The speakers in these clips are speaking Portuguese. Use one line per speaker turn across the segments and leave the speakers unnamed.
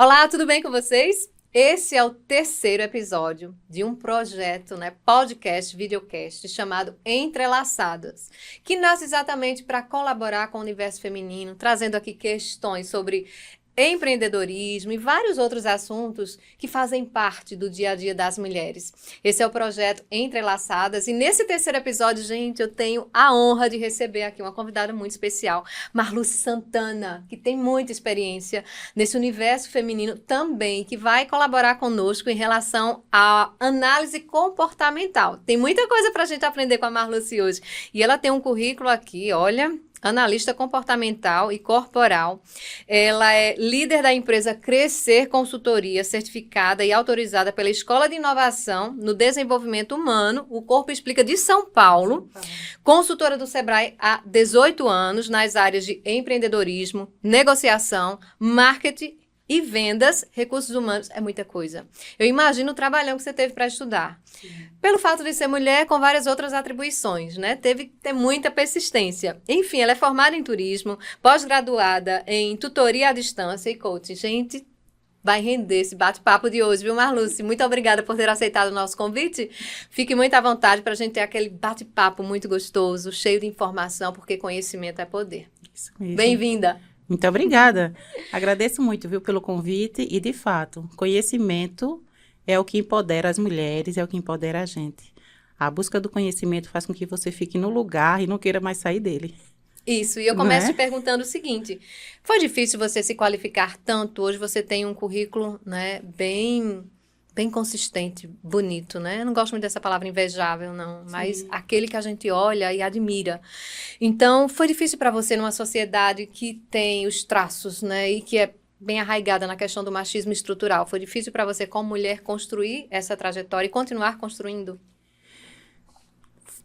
Olá, tudo bem com vocês? Esse é o terceiro episódio de um projeto, podcast, videocast, chamado Entrelaçadas, que nasce exatamente para colaborar com o universo feminino, trazendo aqui questões sobre empreendedorismo e vários outros assuntos que fazem parte do dia a dia das mulheres. Esse é o projeto Entrelaçadas e nesse terceiro episódio, gente, eu tenho a honra de receber aqui uma convidada muito especial, Marluce Santana, que tem muita experiência nesse universo feminino também, que vai colaborar conosco em relação à análise comportamental. Tem muita coisa para a gente aprender com a Marluce hoje. E ela tem um currículo aqui, olha, analista comportamental e corporal. Ela é líder da empresa Crescer Consultoria, certificada e autorizada pela Escola de Inovação no Desenvolvimento Humano, o Corpo Explica de São Paulo. Consultora do Sebrae há 18 anos nas áreas de empreendedorismo, negociação, marketing e vendas, recursos humanos, é muita coisa. Eu imagino o trabalhão que você teve para estudar. Sim. Pelo fato de ser mulher, com várias outras atribuições, né? Teve que ter muita persistência. Enfim, ela é formada em turismo, pós-graduada em tutoria à distância e coaching. Gente, vai render esse bate-papo de hoje, viu, Marluce? Muito obrigada por ter aceitado o nosso convite. Fique muito à vontade para a gente ter aquele bate-papo muito gostoso, cheio de informação, porque conhecimento é poder.
Isso mesmo.
Bem-vinda!
Muito obrigada. Agradeço muito, viu, pelo convite e, de fato, conhecimento é o que empodera as mulheres, é o que empodera a gente. A busca do conhecimento faz com que você fique no lugar e não queira mais sair dele.
Isso, e eu começo te perguntando o seguinte, foi difícil você se qualificar tanto? Hoje você tem um currículo, né, bem consistente, bonito, né? Eu não gosto muito dessa palavra invejável, não, mas aquele que a gente olha e admira. Então, foi difícil para você numa sociedade que tem os traços, né, e que é bem arraigada na questão do machismo estrutural. Foi difícil para você, como mulher, construir essa trajetória e continuar construindo?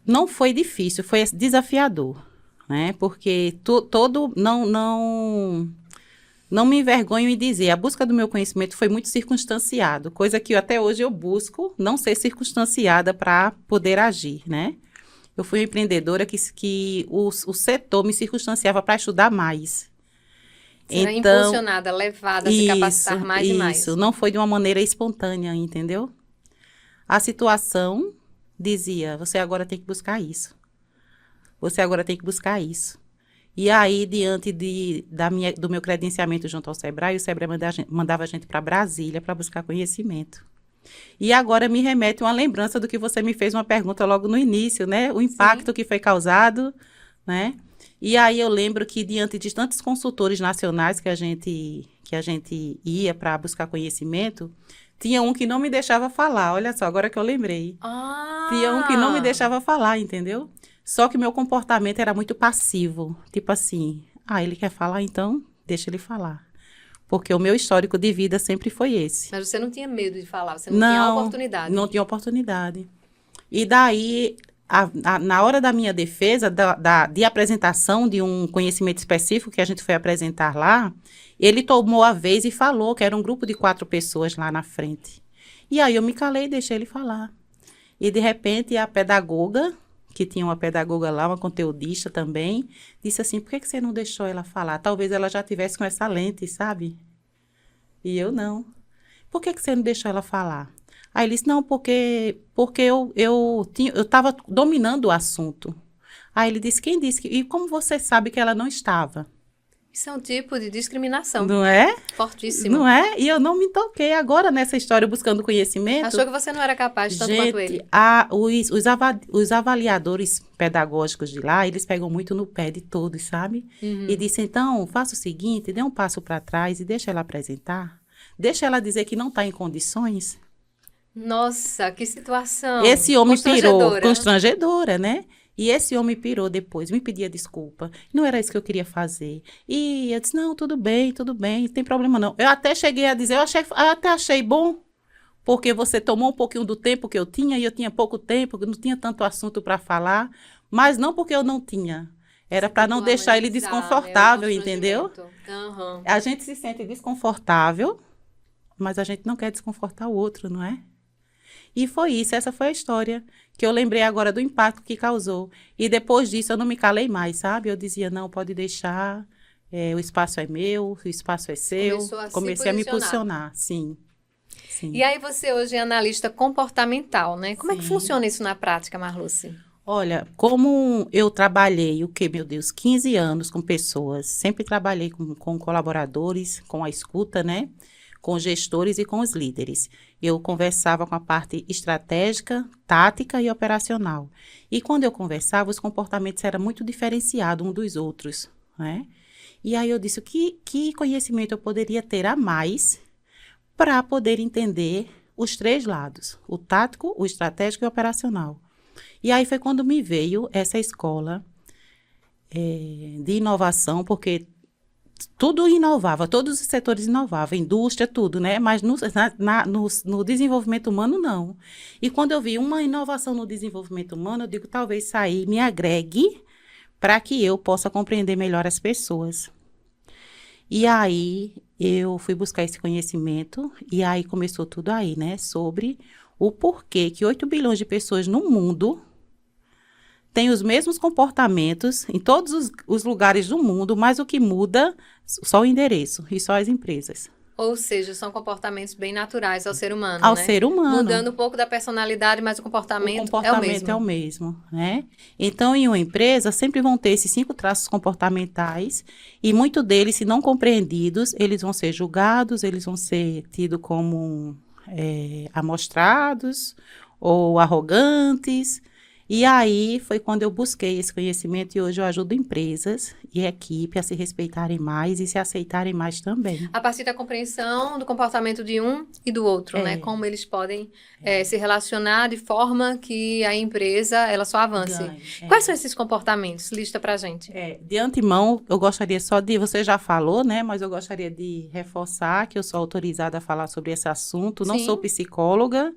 Não foi difícil, foi desafiador, né? Porque não me envergonho em dizer, a busca do meu conhecimento foi muito circunstanciado, coisa que até hoje eu busco não ser circunstanciada para poder agir, né? Eu fui uma empreendedora que o setor me circunstanciava para estudar mais.
Você era impulsionada, levada a se capacitar mais e mais.
Isso, não foi de uma maneira espontânea, entendeu? A situação dizia, você agora tem que buscar isso. Você agora tem que buscar isso. E aí, diante do meu credenciamento junto ao Sebrae, o Sebrae mandava a gente para Brasília para buscar conhecimento. E agora me remete uma lembrança do que você me fez uma pergunta logo no início, né? O impacto que foi causado, né? E aí eu lembro que, diante de tantos consultores nacionais que a gente ia para buscar conhecimento, tinha um que não me deixava falar. Olha só, agora que eu lembrei. Tinha um que não me deixava falar, entendeu? Só que meu comportamento era muito passivo. Tipo assim, ele quer falar, então deixa ele falar. Porque o meu histórico de vida sempre foi esse.
Mas você não tinha medo de falar, você não tinha oportunidade.
Não tinha oportunidade. E daí, na hora da minha defesa, de apresentação de um conhecimento específico que a gente foi apresentar lá, ele tomou a vez e falou que era um grupo de 4 pessoas lá na frente. E aí eu me calei e deixei ele falar. E de repente a pedagoga, que tinha uma pedagoga lá, uma conteudista também, disse assim, por que você não deixou ela falar? Talvez ela já tivesse com essa lente, sabe? E eu não. Por que você não deixou ela falar? Aí ele disse, não, porque eu estava dominando o assunto. Aí ele disse, quem disse? E como você sabe que ela não estava?
Isso é um tipo de discriminação.
Não é?
Fortíssimo.
Não é? E eu não me toquei agora nessa história buscando conhecimento.
Achou que você não era capaz de tanto quanto ele?
Os avaliadores pedagógicos de lá, eles pegam muito no pé de todos, sabe? Uhum. E disse, então, faça o seguinte, dê um passo para trás e deixa ela apresentar. Deixa ela dizer que não está em condições.
Nossa, que situação.
Esse homem pirou, constrangedora, né? E esse homem pirou depois, me pedia desculpa. Não era isso que eu queria fazer. E eu disse, não, tudo bem, não tem problema não. Eu até cheguei a dizer, até achei bom, porque você tomou um pouquinho do tempo que eu tinha, e eu tinha pouco tempo, não tinha tanto assunto para falar, mas não porque eu não tinha. Era para não deixar ele desconfortável, entendeu?
Uhum.
A gente se sente desconfortável, mas a gente não quer desconfortar o outro, não é? E foi isso, essa foi a história que eu lembrei agora do impacto que causou. E depois disso eu não me calei mais, sabe? Eu dizia, não, pode deixar, o espaço é meu, o espaço é seu.
Começou a se
Comecei a me
posicionar.
posicionar, sim. Sim.
E aí você hoje é analista comportamental, né? Como é que
Sim.
funciona isso na prática, Marluce?
Olha, como eu trabalhei, meu Deus, 15 anos com pessoas, sempre trabalhei com colaboradores, com a escuta, né? Com gestores e com os líderes. Eu conversava com a parte estratégica, tática e operacional. E quando eu conversava, os comportamentos eram muito diferenciados um dos outros, né? E aí eu disse, que conhecimento eu poderia ter a mais para poder entender os três lados, o tático, o estratégico e o operacional. E aí foi quando me veio essa escola de inovação, porque tudo inovava, todos os setores inovavam, indústria, tudo, né? Mas no desenvolvimento humano, não. E quando eu vi uma inovação no desenvolvimento humano, eu digo, talvez isso aí me agregue para que eu possa compreender melhor as pessoas. E aí eu fui buscar esse conhecimento, e aí começou tudo aí, né? Sobre o porquê que 8 bilhões de pessoas no mundo têm os mesmos comportamentos em todos os lugares do mundo, mas o que muda só o endereço e só as empresas.
Ou seja, são comportamentos bem naturais ao ser humano,
Ao
né?
ser humano.
Mudando um pouco da personalidade, mas o comportamento é o mesmo.
É o mesmo, né? Então, em uma empresa, sempre vão ter esses 5 traços comportamentais e muitos deles, se não compreendidos, eles vão ser julgados, eles vão ser tidos como amostrados ou arrogantes. E aí foi quando eu busquei esse conhecimento e hoje eu ajudo empresas e equipe a se respeitarem mais e se aceitarem mais também.
A partir da compreensão do comportamento de um e do outro, né? Como eles podem se relacionar de forma que a empresa ela só avance. Quais são esses comportamentos? Lista pra gente.
De antemão, eu gostaria só de... Você já falou, né? Mas eu gostaria de reforçar que eu sou autorizada a falar sobre esse assunto. Não sou psicóloga,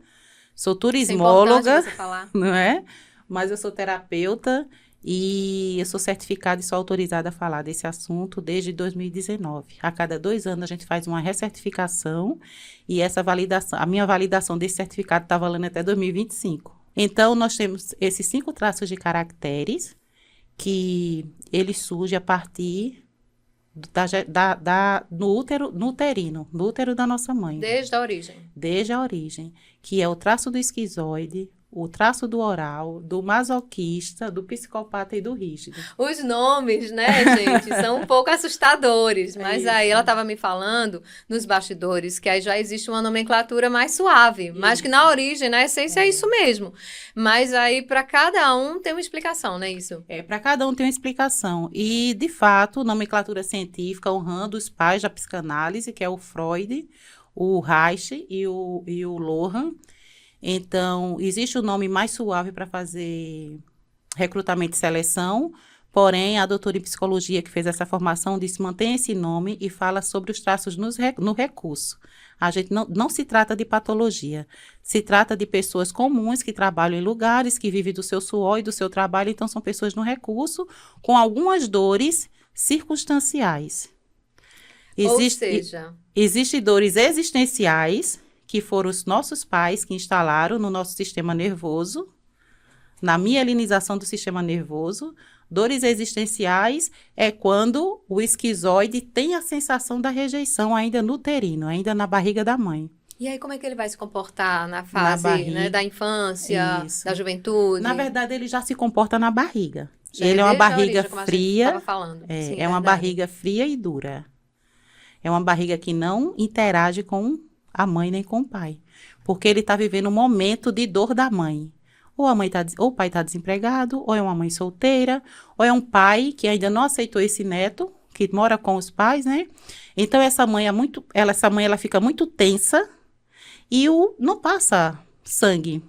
sou turismóloga,
é importante você falar.
Não é? Mas eu sou terapeuta e eu sou certificada e sou autorizada a falar desse assunto desde 2019. A cada 2 anos a gente faz uma recertificação e essa validação, a minha validação desse certificado está valendo até 2025. Então, nós temos esses 5 traços de caracteres que ele surge a partir no útero da nossa mãe.
Desde a origem.
Desde a origem, que é o traço do esquizoide, o traço do oral, do masoquista, do psicopata e do rígido.
Os nomes, né, gente, são um pouco assustadores, mas aí ela estava me falando nos bastidores que aí já existe uma nomenclatura mais suave, mas que na origem, na essência é isso mesmo. Mas aí para cada um tem uma explicação, não é isso?
Para cada um tem uma explicação. E, de fato, nomenclatura científica honrando os pais da psicanálise, que é o Freud, o Reich e o Lohan. Então, existe o nome mais suave para fazer recrutamento e seleção, porém, a doutora em psicologia que fez essa formação disse, mantém esse nome e fala sobre os traços no recurso. A gente não se trata de patologia, se trata de pessoas comuns que trabalham em lugares, que vivem do seu suor e do seu trabalho, então são pessoas no recurso com algumas dores circunstanciais.
Ou seja...
Existem dores existenciais, que foram os nossos pais que instalaram no nosso sistema nervoso, na mielinização do sistema nervoso. Dores existenciais é quando o esquizoide tem a sensação da rejeição ainda no uterino, ainda na barriga da mãe.
E aí como é que ele vai se comportar na fase né, da infância, da juventude?
Na verdade, ele já se comporta na barriga. Ele é uma barriga fria, é uma barriga fria e dura. É uma barriga que não interage com a mãe nem com o pai, porque ele está vivendo um momento de dor da mãe. Ou o pai está desempregado, ou é uma mãe solteira, ou é um pai que ainda não aceitou esse neto, que mora com os pais, né? Então, essa mãe ela fica muito tensa e não passa sangue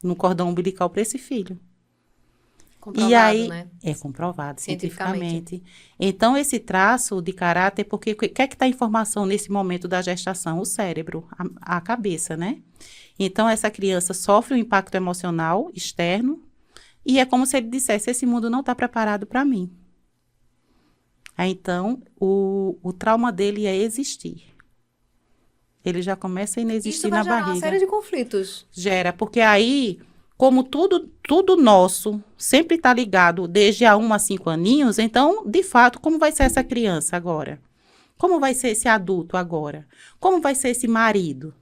no cordão umbilical para esse filho.
Comprovado,
e aí,
né?
É comprovado cientificamente. Então, esse traço de caráter, porque o que é que está a informação nesse momento da gestação? O cérebro, a cabeça, né? Então, essa criança sofre um impacto emocional externo e é como se ele dissesse, esse mundo não está preparado para mim. Aí, então, o trauma dele é existir. Ele já começa a inexistir na barriga.
Isso vai gerar uma série de conflitos.
Gera, porque aí... como tudo nosso sempre está ligado desde a 1 a 5 aninhos, então, de fato, como vai ser essa criança agora? Como vai ser esse adulto agora? Como vai ser esse marido?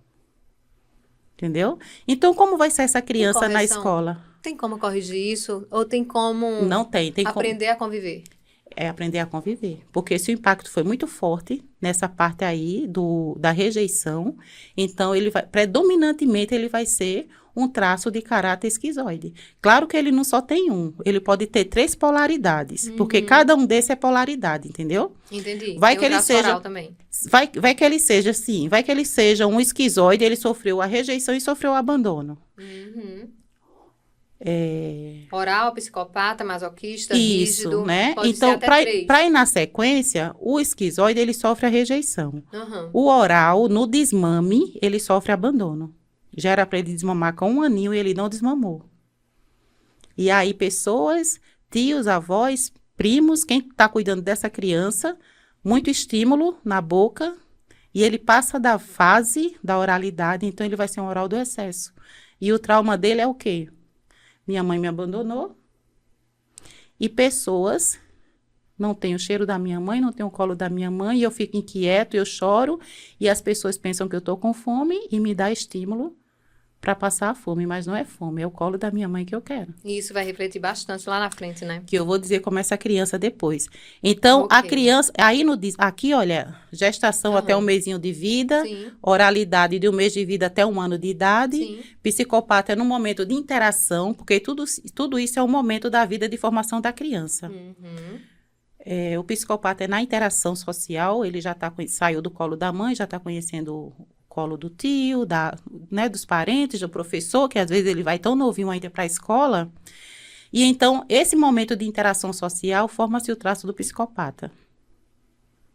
Entendeu? Então, como vai ser essa criança na escola?
Tem como corrigir isso? Ou tem como
Não tem
aprender a conviver?
É aprender a conviver. Porque se o impacto foi muito forte nessa parte aí da rejeição, então predominantemente ele vai ser um traço de caráter esquizoide. Claro que ele não só tem um, ele pode ter 3 polaridades, porque cada um desses é polaridade, entendeu?
Entendi.
Vai
tem
que ele seja
oral também.
vai que ele seja assim, vai que ele seja um esquizoide, ele sofreu a rejeição e sofreu o abandono.
Oral, psicopata, masoquista,
Isso,
rígido,
né?
pode
Então,
ser até 3.
para ir na sequência, o esquizoide, ele sofre a rejeição.
Uhum.
O oral, no desmame, ele sofre abandono. Já era para ele desmamar com 1 aninho e ele não desmamou. E aí, pessoas, tios, avós, primos, quem está cuidando dessa criança, muito estímulo na boca, e ele passa da fase da oralidade, então ele vai ser um oral do excesso. E o trauma dele é o quê? Minha mãe me abandonou, e pessoas, não tem o cheiro da minha mãe, não tem o colo da minha mãe, e eu fico inquieto, eu choro, e as pessoas pensam que eu estou com fome e me dá estímulo para passar a fome, mas não é fome, é o colo da minha mãe que eu quero.
E isso vai refletir bastante lá na frente, né?
Que eu vou dizer como é essa criança depois. Então, a criança, aí aqui, olha, gestação até 1 mesinho de vida,
Sim.
oralidade de 1 mês de vida até 1 ano de idade,
Sim.
psicopata é no momento de interação, porque tudo isso é um momento da vida de formação da criança. O psicopata é na interação social, ele já saiu do colo da mãe, já está conhecendo o colo do tio, né, dos parentes, do professor, que às vezes ele vai tão novinho ainda para a escola. E então, esse momento de interação social forma-se o traço do psicopata.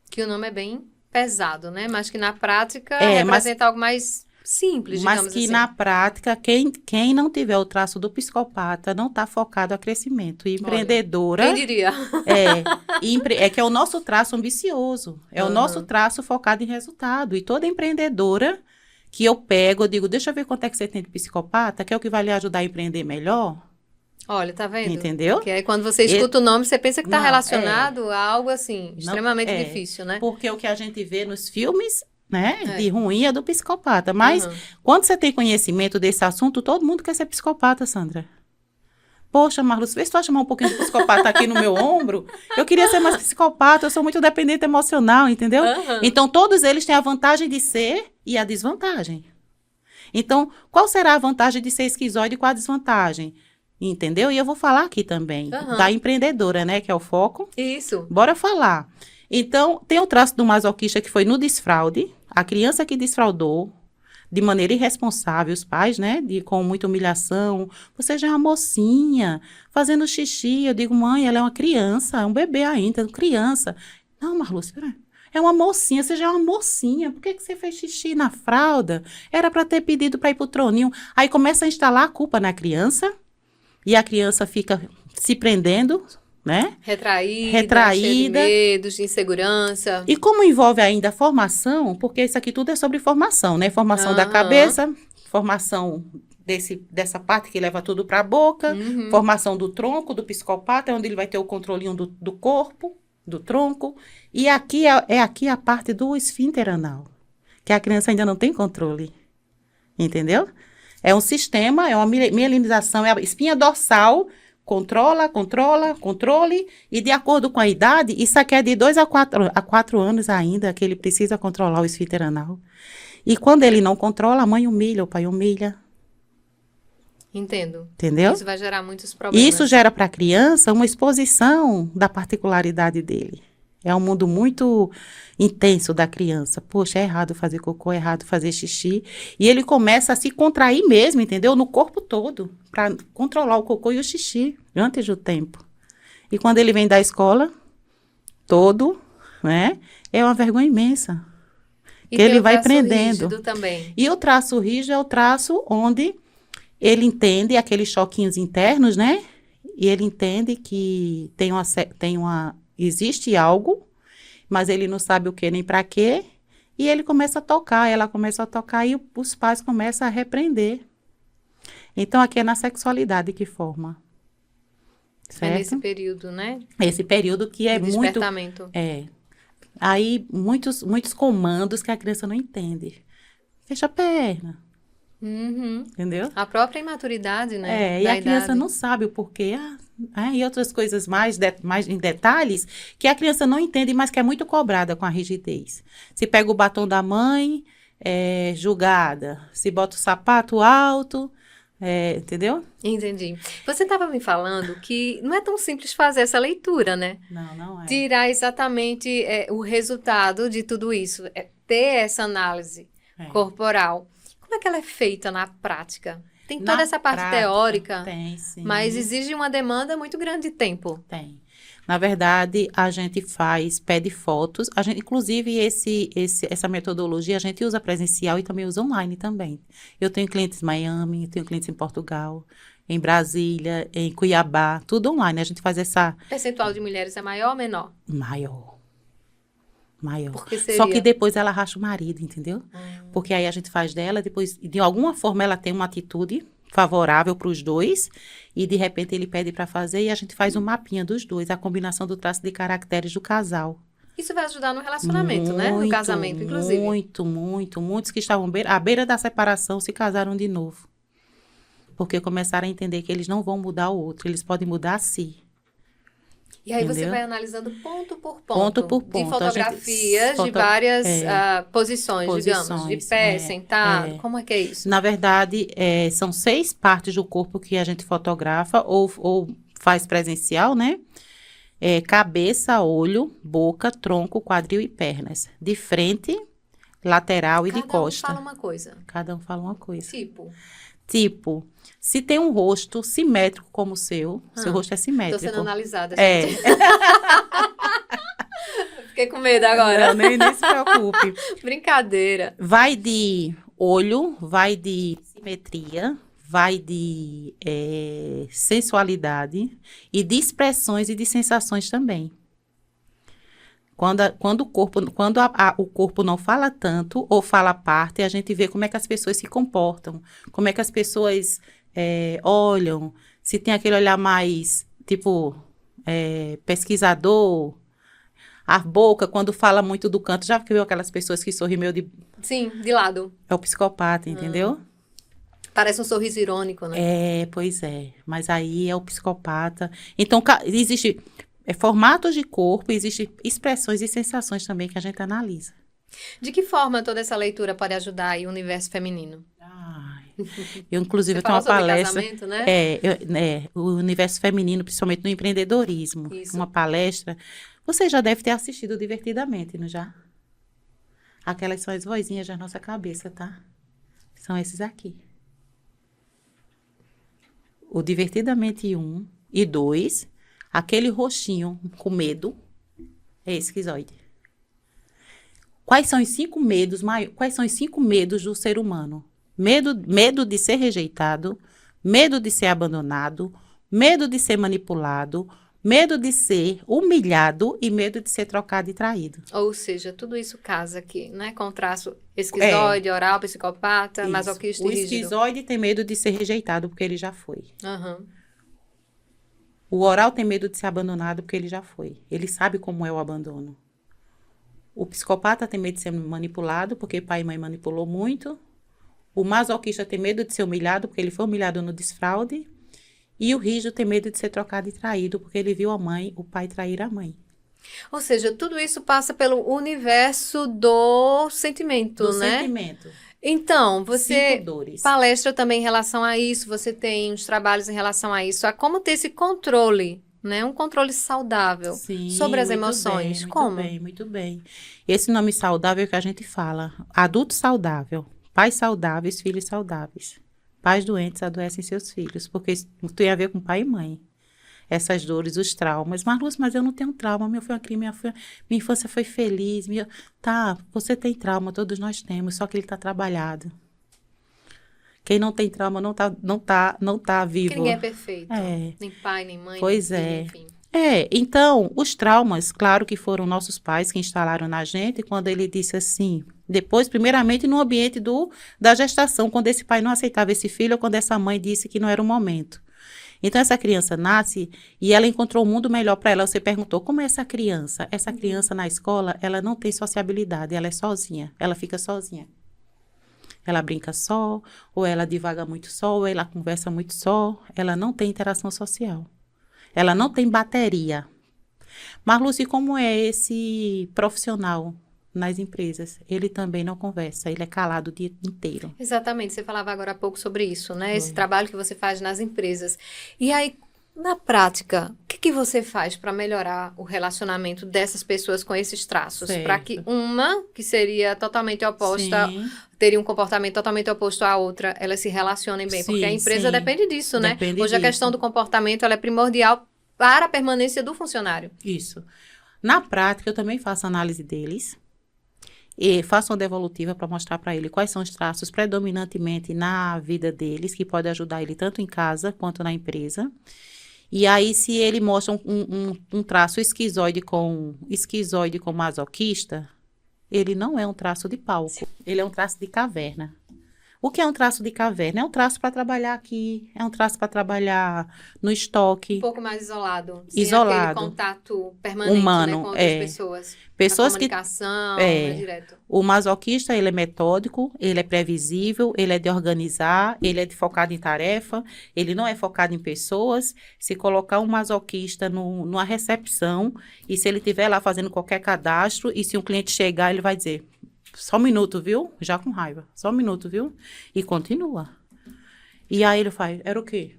Que o nome é bem pesado, né? Mas que na prática representa algo mais simples, digamos assim.
Mas que na prática, quem não tiver o traço do psicopata não está focado a crescimento. E empreendedora...
Quem diria?
É que é o nosso traço ambicioso. É o nosso traço focado em resultado. E toda empreendedora que eu pego, eu digo, deixa eu ver quanto é que você tem de psicopata, que é o que vai lhe ajudar a empreender melhor.
Olha, tá vendo?
Entendeu?
Porque aí quando você escuta o nome, você pensa que está relacionado a algo assim, extremamente difícil, né?
Porque o que a gente vê nos filmes, né, de ruim é do psicopata. Mas quando você tem conhecimento desse assunto, todo mundo quer ser psicopata, Sandra. Poxa, Marluz, vê se tu vai chamar um pouquinho de psicopata aqui no meu ombro. Eu queria ser mais psicopata, eu sou muito dependente emocional, entendeu? Então, todos eles têm a vantagem de ser e a desvantagem. Então, qual será a vantagem de ser esquizoide e qual a desvantagem? Entendeu? E eu vou falar aqui também da empreendedora, né, que é o foco.
Isso.
Bora falar. Então, tem o traço do masoquista que foi no desfraude, a criança que desfraudou, de maneira irresponsável, os pais, né, com muita humilhação. Você já é uma mocinha, fazendo xixi. Eu digo, mãe, ela é uma criança, é um bebê ainda, criança. Não, Marlúcia, espera. É uma mocinha, você já é uma mocinha. Por que você fez xixi na fralda? Era para ter pedido para ir pro troninho. Aí começa a instalar a culpa na criança, e a criança fica se prendendo, né?
Retraída, cheia de medos, de insegurança.
E como envolve ainda a formação, porque isso aqui tudo é sobre formação, né? Formação da cabeça, formação dessa parte que leva tudo para a boca, formação do tronco, do psicopata, onde ele vai ter o controlinho do corpo, do tronco. E aqui aqui a parte do esfíncter anal, que a criança ainda não tem controle. Entendeu? É um sistema, é uma mielinização, é a espinha dorsal. Controle, e de acordo com a idade, isso aqui é de 2 a 4 anos ainda, que ele precisa controlar o esfíncter anal. E quando ele não controla, a mãe humilha, o pai humilha.
Entendo.
Entendeu?
Isso vai gerar muitos problemas.
Isso gera para a criança uma exposição da particularidade dele. É um mundo muito intenso da criança. Poxa, é errado fazer cocô, é errado fazer xixi. E ele começa a se contrair mesmo, entendeu? No corpo todo, para controlar o cocô e o xixi antes do tempo. E quando ele vem da escola, todo, né? É uma vergonha imensa.
E
que ele vai
prendendo.
Rígido
também.
E o traço rígido é o traço onde ele entende aqueles choquinhos internos, né? E ele entende que existe algo, mas ele não sabe o que nem para quê, e ele começa a tocar, ela começa a tocar e os pais começam a repreender. Então, aqui é na sexualidade que forma.
É nesse
Certo?
período, né?
Esse período que é
De
muito...
despertamento.
É. Aí, muitos comandos que a criança não entende. Fecha a perna,
Uhum.
entendeu?
A própria imaturidade, né?
E
Da
a criança
idade.
não sabe o porquê. E outras coisas mais em detalhes que a criança não entende, mas que é muito cobrada com a rigidez. Se pega o batom da mãe, é julgada. Se bota o sapato alto, entendeu?
Entendi. Você estava me falando que não é tão simples fazer essa leitura, né?
Não, não é.
Tirar exatamente o resultado de tudo isso, ter essa análise
É.
corporal. Como é que ela é feita na prática? Tem toda
Na
essa parte
prática,
teórica,
tem, sim.
mas exige uma demanda muito grande de tempo.
Tem. Na verdade, a gente pede fotos. A gente, inclusive, essa metodologia a gente usa presencial e também usa online também. Eu tenho clientes em Miami, eu tenho clientes em Portugal, em Brasília, em Cuiabá, tudo online. A gente faz essa
O percentual de mulheres é maior ou menor?
maior.
Porque
Só que
seria...
depois ela racha o marido, entendeu? Porque aí a gente faz dela, depois, de alguma forma, ela tem uma atitude favorável para os dois, e de repente ele pede para fazer, e a gente faz um mapinha dos dois, a combinação do traço de caracteres do casal.
Isso vai ajudar no relacionamento, né? No casamento, inclusive.
Muitos que estavam à beira da separação se casaram de novo. Porque começaram a entender que eles não vão mudar o outro, eles podem mudar a si.
E aí você
Entendeu?
vai analisando ponto por ponto.
Ponto por
De
ponto.
fotografias de várias posições, digamos. De pé, sentado. Como é que é isso?
Na verdade, são 6 partes do corpo que a gente fotografa ou faz presencial, né? Cabeça, olho, boca, tronco, quadril e pernas. De frente, lateral e de costa.
Cada um fala uma coisa.
Cada um fala uma coisa.
Tipo,
se tem um rosto simétrico como o seu rosto é simétrico.
Tô sendo analisada.
É.
Fiquei com medo agora.
Não, nem se preocupe.
Brincadeira.
Vai de olho, vai de simetria, vai de sensualidade e de expressões e de sensações também. Quando o corpo não fala tanto ou fala parte, a gente vê como é que as pessoas se comportam, como é que as pessoas olham, se tem aquele olhar mais, tipo, pesquisador. A boca, quando fala muito do canto, já viu aquelas pessoas que sorriem meio de...
Sim, de lado.
É o psicopata, entendeu?
Parece um sorriso irônico, né?
Pois é. Mas aí é o psicopata. Então, existe formatos de corpo, existem expressões e sensações também que a gente analisa.
De que forma toda essa leitura pode ajudar aí o universo feminino?
Eu, inclusive,
Você
eu tenho uma
falou sobre
palestra.
Casamento, né?
O universo feminino, principalmente no empreendedorismo.
Isso.
Uma palestra. Você já deve ter assistido Divertidamente, não já? Aquelas são as vozinhas da nossa cabeça, tá? São esses aqui. O Divertidamente 1 e 2, aquele roxinho com medo, é esquizoide. Quais são os 5 medos Quais são os 5 medos do ser humano? Medo de ser rejeitado, medo de ser abandonado, medo de ser manipulado, medo de ser humilhado e medo de ser trocado e traído.
Ou seja, tudo isso casa aqui, né? Com traço esquizoide, oral, psicopata, masoquista e rígido.
O esquizoide tem medo de ser rejeitado porque ele já foi.
Uhum.
O oral tem medo de ser abandonado porque ele já foi. Ele sabe como é o abandono. O psicopata tem medo de ser manipulado porque pai e mãe manipulou muito. O masoquista tem medo de ser humilhado porque ele foi humilhado no desfraude. E o rígido tem medo de ser trocado e traído porque ele viu o pai trair a mãe.
Ou seja, tudo isso passa pelo universo do sentimento,
Do
né?
sentimento.
Então,
5 dores.
palestra também em relação a isso, você tem uns trabalhos em relação a isso, a como ter esse controle, né? Um controle saudável sobre as emoções. Como?
Muito bem. Esse nome saudável que a gente fala, adulto saudável, pais saudáveis, filhos saudáveis. Pais doentes adoecem seus filhos, porque isso tem a ver com pai e mãe. Essas dores, os traumas. Mas eu não tenho trauma, minha infância foi feliz. Tá, você tem trauma, todos nós temos, só que ele está trabalhado. Quem não tem trauma não tá vivo.
Porque ninguém é perfeito.
É.
Nem pai, nem mãe,
Pois
nem
é.
filho, enfim.
Então, os traumas, claro que foram nossos pais que instalaram na gente, quando ele disse assim, depois, primeiramente, no ambiente da gestação, quando esse pai não aceitava esse filho, ou quando essa mãe disse que não era o momento. Então, essa criança nasce e ela encontrou um mundo melhor para ela. Você perguntou, como é essa criança? Essa criança na escola, ela não tem sociabilidade, ela é sozinha, ela fica sozinha. Ela brinca só, ou ela divaga muito só, ou ela conversa muito só, ela não tem interação social. Ela não tem bateria. Mas, Lúcia, como é esse profissional nas empresas? Ele também não conversa, ele é calado o dia inteiro.
Exatamente, você falava agora há pouco sobre isso, né? Esse
Foi.
trabalho que você faz nas empresas. E aí, na prática, o que você faz para melhorar o relacionamento dessas pessoas com esses traços? Para que
Certo.
uma, que seria totalmente oposta,
Sim,
teria um comportamento totalmente oposto à outra, elas se relacionem bem. Porque a
sim,
empresa
sim.
depende disso, né?
Depende
Hoje a questão
disso.
do comportamento ela é primordial para a permanência do funcionário.
Isso. Na prática, eu também faço análise deles e faço uma devolutiva para mostrar para ele quais são os traços predominantemente na vida deles, que pode ajudar ele tanto em casa quanto na empresa. E aí, se ele mostra um traço esquizoide com masoquista, ele não é um traço de palco, ele é um traço de caverna. O que é um traço de caverna? É um traço para trabalhar aqui, é um traço para trabalhar no
Um
estoque,
pouco mais isolado, sem aquele
isolado,
contato permanente, né,
humano.
com outras pessoas. A
Pessoas que
comunicação, né,
é,
direto.
o masoquista, ele é metódico, ele é previsível, ele é de organizar, ele é de focado em tarefa, ele não é focado em pessoas. Se colocar um masoquista numa recepção, e se ele estiver lá fazendo qualquer cadastro, e se um cliente chegar, ele vai dizer, só um minuto, viu? Já com raiva, só um minuto, viu? E continua. E aí ele faz, era o quê?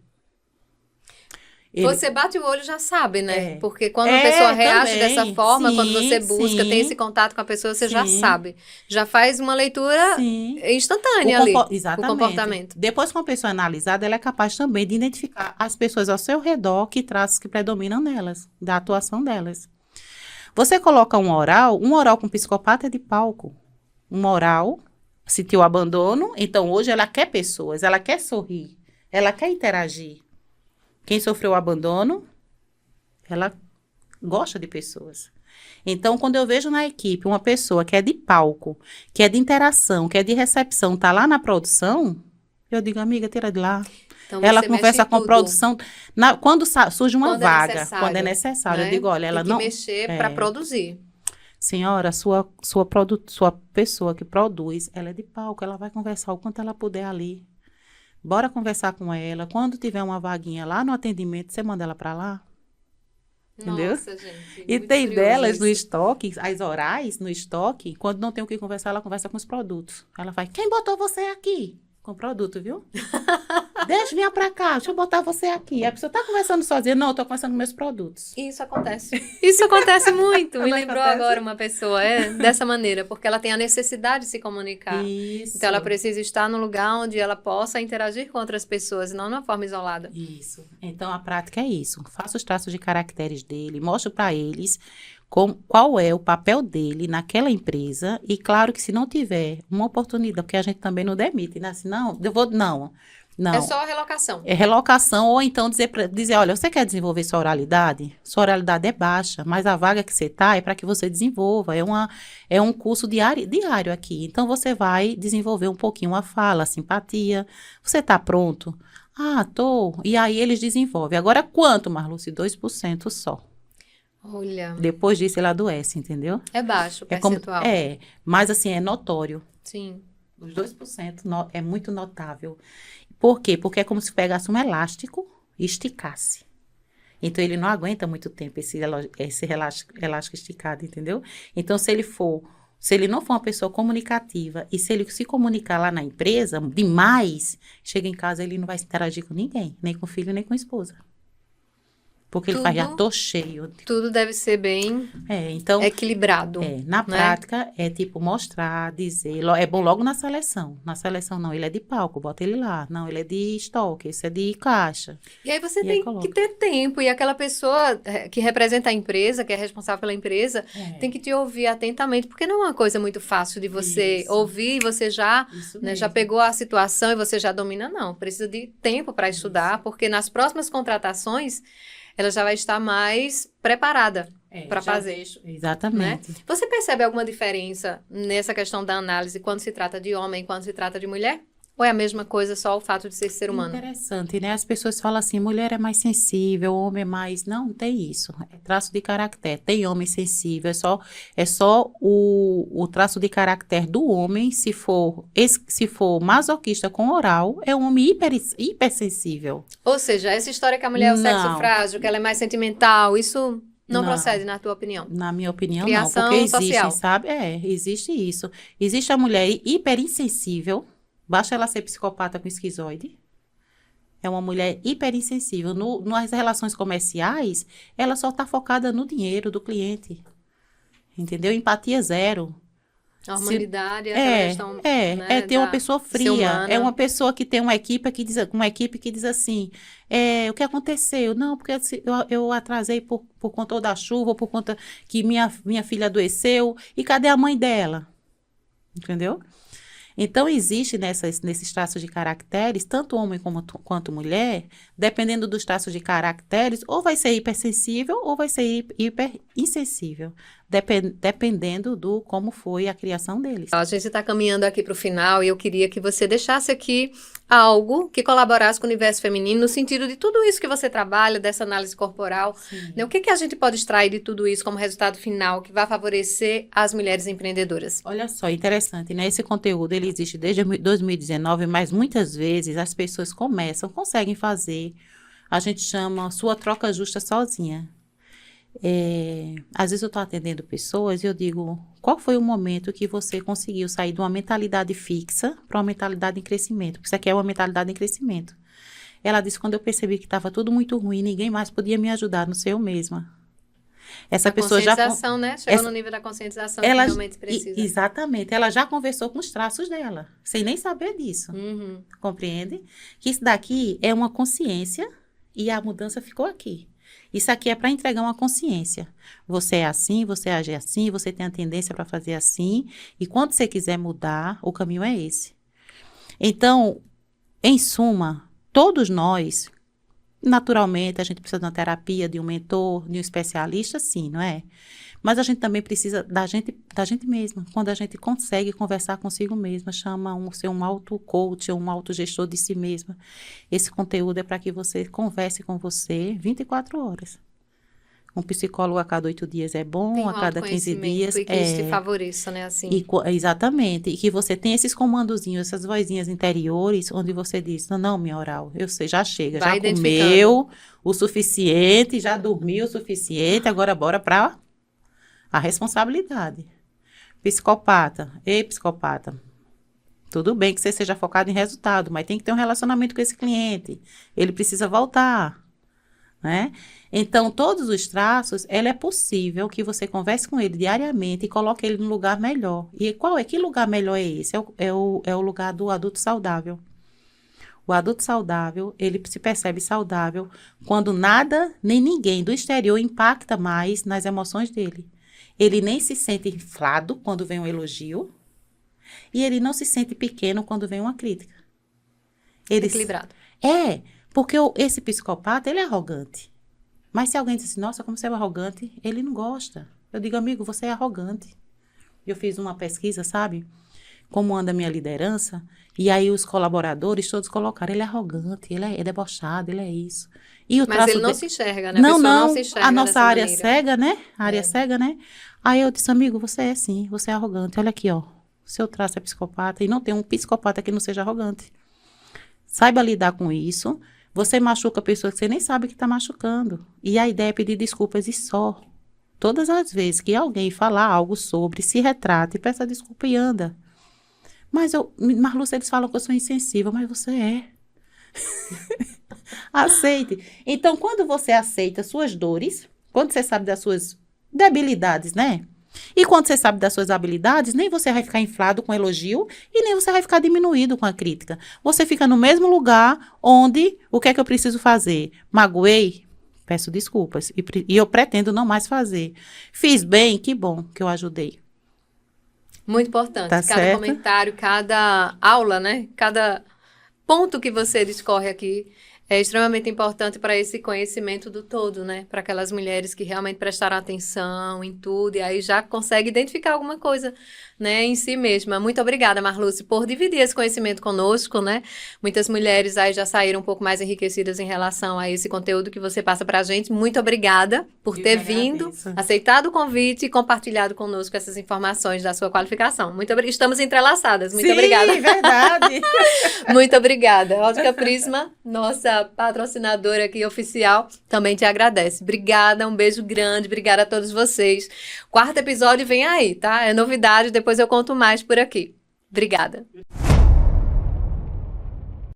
Você bate o olho e já sabe, né?
É.
Porque quando a pessoa reage
Também.
dessa forma, quando você
Sim,
busca, tem esse
sim,
contato com a pessoa, você já
sim.
sabe. Já faz uma leitura
Sim.
instantânea ali, o
Exatamente.
comportamento.
Depois que uma pessoa é analisada, ela é capaz também de identificar as pessoas ao seu redor que traços que predominam nelas, da atuação delas. Você coloca um oral com psicopata é de palco. Um oral sentiu abandono, então hoje ela quer pessoas, ela quer sorrir, ela quer interagir. Quem sofreu abandono, ela gosta de pessoas. Então, quando eu vejo na equipe uma pessoa que é de palco, que é de interação, que é de recepção, tá lá na produção, eu digo, amiga, tira de lá.
Então
Ela
você mexe
conversa
em
com a
tudo.
produção. Surge uma
Quando é
vaga,
necessário,
quando é necessário.
né?
Eu digo, olha, ela
Tem que
não.
mexer para produzir.
Senhora, sua pessoa que produz, ela é de palco, ela vai conversar o quanto ela puder ali. Bora conversar com ela. Quando tiver uma vaguinha lá no atendimento, você manda ela para lá. Entendeu?
Nossa, gente,
E
muito
tem
curioso
delas no
isso.
estoque, as orais no estoque, quando não tem o que conversar, ela conversa com os produtos. Ela faz, quem botou você aqui? Com o produto, viu? Deixa, vinha pra cá, deixa eu botar você aqui. A pessoa tá conversando sozinha. Não, eu tô conversando com meus produtos.
Isso acontece. Isso acontece muito. Me
Não
lembrou
acontece?
agora uma pessoa, dessa maneira, porque ela tem a necessidade de se comunicar.
Isso.
Então ela precisa estar num lugar onde ela possa interagir com outras pessoas, e não de uma forma isolada.
Isso. Então, a prática é isso. Faça os traços de caracteres dele, mostre para eles qual é o papel dele naquela empresa. E claro que se não tiver uma oportunidade, porque a gente também não demite, né? Assim, não, não.
É só a relocação.
É relocação, ou então dizer, olha, você quer desenvolver sua oralidade? Sua oralidade é baixa, mas a vaga que você está é para que você desenvolva. É um curso diário aqui. Então, você vai desenvolver um pouquinho a fala, a simpatia. Você está pronto? Ah, tô. E aí, eles desenvolvem. Agora, quanto, Marluce? 2% só.
Olha,
Depois disso, ele adoece, entendeu?
é baixo o
É como,
percentual.
mas assim, é notório.
Sim.
Os 2% é muito notável. Por quê? Porque é como se pegasse um elástico e esticasse. Então, ele não aguenta muito tempo esse elástico esticado, entendeu? Então, se ele não for uma pessoa comunicativa e se ele se comunicar lá na empresa demais, chega em casa, ele não vai interagir com ninguém, nem com o filho, nem com a esposa. Porque ele faz, já tô cheio.
Tudo deve ser bem
Então,
equilibrado.
na prática, é tipo mostrar, dizer, é bom logo na seleção. Na seleção, não, ele é de palco, bota ele lá. Não, ele é de estoque, esse é de caixa.
E aí você tem que ter tempo. E aquela pessoa que representa a empresa, que é responsável pela empresa, tem que te ouvir atentamente. Porque não é uma coisa muito fácil de você ouvir e você já pegou a situação e você já domina. Não, precisa de tempo para estudar. Porque nas próximas contratações, ela já vai estar mais preparada para
já
fazer.
vejo. Exatamente.
Né? Você percebe alguma diferença nessa questão da análise quando se trata de homem e quando se trata de mulher? Ou é a mesma coisa, só o fato de ser humano?
Interessante, né? As pessoas falam assim, mulher é mais sensível, homem é mais... Não, tem isso. É traço de caractere. Tem homem sensível, é só o traço de caractere do homem, se for masoquista com oral, é um homem hipersensível.
Ou seja, essa história que a mulher é o sexo
Não.
frágil, que ela é mais sentimental, isso não
Não.
procede, na tua opinião?
Na minha opinião,
Criação
não. Porque existe,
social.
sabe? Existe isso. Existe a mulher hiperinsensível, basta ela ser psicopata com esquizoide. É uma mulher hiperinsensível. Nas relações comerciais, ela só está focada no dinheiro do cliente. Entendeu? Empatia zero.
A humanidade, aquela questão, né,
Ter uma pessoa
ser
fria.
humana.
É uma pessoa que tem uma equipe que diz assim, o que aconteceu? Não, porque eu atrasei por conta da chuva, ou por conta que minha filha adoeceu. E cadê a mãe dela? Entendeu? Então, existe nesses traços de caracteres, tanto homem quanto mulher, dependendo dos traços de caracteres, ou vai ser hipersensível ou vai ser hiperinsensível, dependendo do como foi a criação deles.
A gente está caminhando aqui para o final e eu queria que você deixasse aqui algo que colaborasse com o universo feminino no sentido de tudo isso que você trabalha, dessa análise corporal. Né? O que a gente pode extrair de tudo isso como resultado final que vai favorecer as mulheres empreendedoras?
Olha só, interessante, né? Esse conteúdo, ele existe desde 2019, mas muitas vezes as pessoas conseguem fazer, a gente chama sua troca justa sozinha. Às vezes eu estou atendendo pessoas e eu digo, qual foi o momento que você conseguiu sair de uma mentalidade fixa para uma mentalidade em crescimento? Porque isso aqui é uma mentalidade em crescimento. Ela disse, quando eu percebi que estava tudo muito ruim, ninguém mais podia me ajudar, não sei eu mesma. Essa pessoa já...
Conscientização, né? Chegou no nível da conscientização que realmente precisa.
Exatamente. Ela já conversou com os traços dela, sem nem saber disso.
Uhum.
Compreende? Que isso daqui é uma consciência e a mudança ficou aqui. Isso aqui é para entregar uma consciência. Você é assim, você age assim, você tem a tendência para fazer assim. E quando você quiser mudar, o caminho é esse. Então, em suma, todos nós, naturalmente, a gente precisa de uma terapia, de um mentor, de um especialista, sim, não é? Mas a gente também precisa da gente mesma. Quando a gente consegue conversar consigo mesma, ser um auto-coach ou um autogestor de si mesma. Esse conteúdo é para que você converse com você 24 horas. Um psicólogo a cada 8 dias é bom, a cada 15 dias.
E que isso te favoreça, né? Assim.
Exatamente. E que você tem esses comandozinhos, essas vozinhas interiores, onde você diz, não, minha oral, eu sei, já chega, já comeu o suficiente, já dormiu o suficiente, agora bora para a responsabilidade. Psicopata. Ei, psicopata. Tudo bem que você seja focado em resultado, mas tem que ter um relacionamento com esse cliente. Ele precisa voltar. Né? Então, todos os traços, é possível que você converse com ele diariamente e coloque ele num lugar melhor. E que lugar melhor é esse? É o lugar do adulto saudável. O adulto saudável, ele se percebe saudável quando nada, nem ninguém do exterior impacta mais nas emoções dele. Ele nem se sente inflado quando vem um elogio e ele não se sente pequeno quando vem uma crítica.
Equilibrado.
Porque esse psicopata, ele é arrogante. Mas se alguém diz assim, nossa, como você é arrogante, ele não gosta. Eu digo, amigo, você é arrogante. Eu fiz uma pesquisa, sabe? Como anda a minha liderança. E aí os colaboradores todos colocaram, ele é arrogante, ele é debochado, ele é isso.
Mas ele não se enxerga, né?
Não
se enxerga
a nossa área
maneira.
cega, né? A área cega, né? Aí eu disse, amigo, você é sim, você é arrogante. Olha aqui, ó. O seu traço é psicopata e não tem um psicopata que não seja arrogante. Saiba lidar com isso. Você machuca a pessoa que você nem sabe que está machucando. E a ideia é pedir desculpas e só. Todas as vezes que alguém falar algo sobre, se retrate, peça desculpa e anda. Marlúcia, eles falam que eu sou insensível, mas você é. Aceite. Então, quando você aceita suas dores, quando você sabe das suas debilidades, né? E quando você sabe das suas habilidades, nem você vai ficar inflado com elogio e nem você vai ficar diminuído com a crítica. Você fica no mesmo lugar onde, o que é que eu preciso fazer? Magoei? Peço desculpas. E eu pretendo não mais fazer. Fiz bem? Que bom que eu ajudei.
Muito importante.
Tá
cada
certo?
Comentário, cada aula, né? Cada ponto que você discorre aqui É extremamente importante para esse conhecimento do todo, né? Para aquelas mulheres que realmente prestaram atenção em tudo e aí já consegue identificar alguma coisa, né, em si mesma. Muito obrigada, Marluce, por dividir esse conhecimento conosco, né? Muitas mulheres aí já saíram um pouco mais enriquecidas em relação a esse conteúdo que você passa para a gente. Muito obrigada por ter vindo, aceitado o convite e compartilhado conosco essas informações da sua qualificação. Muito obrigada. Estamos entrelaçadas. Muito obrigada.
Sim, verdade.
Muito obrigada. A Ótica Prisma, nossa patrocinadora aqui oficial, também te agradece. Obrigada, um beijo grande, obrigada a todos vocês. 4º episódio vem aí, tá? É novidade, depois eu conto mais por aqui. Obrigada.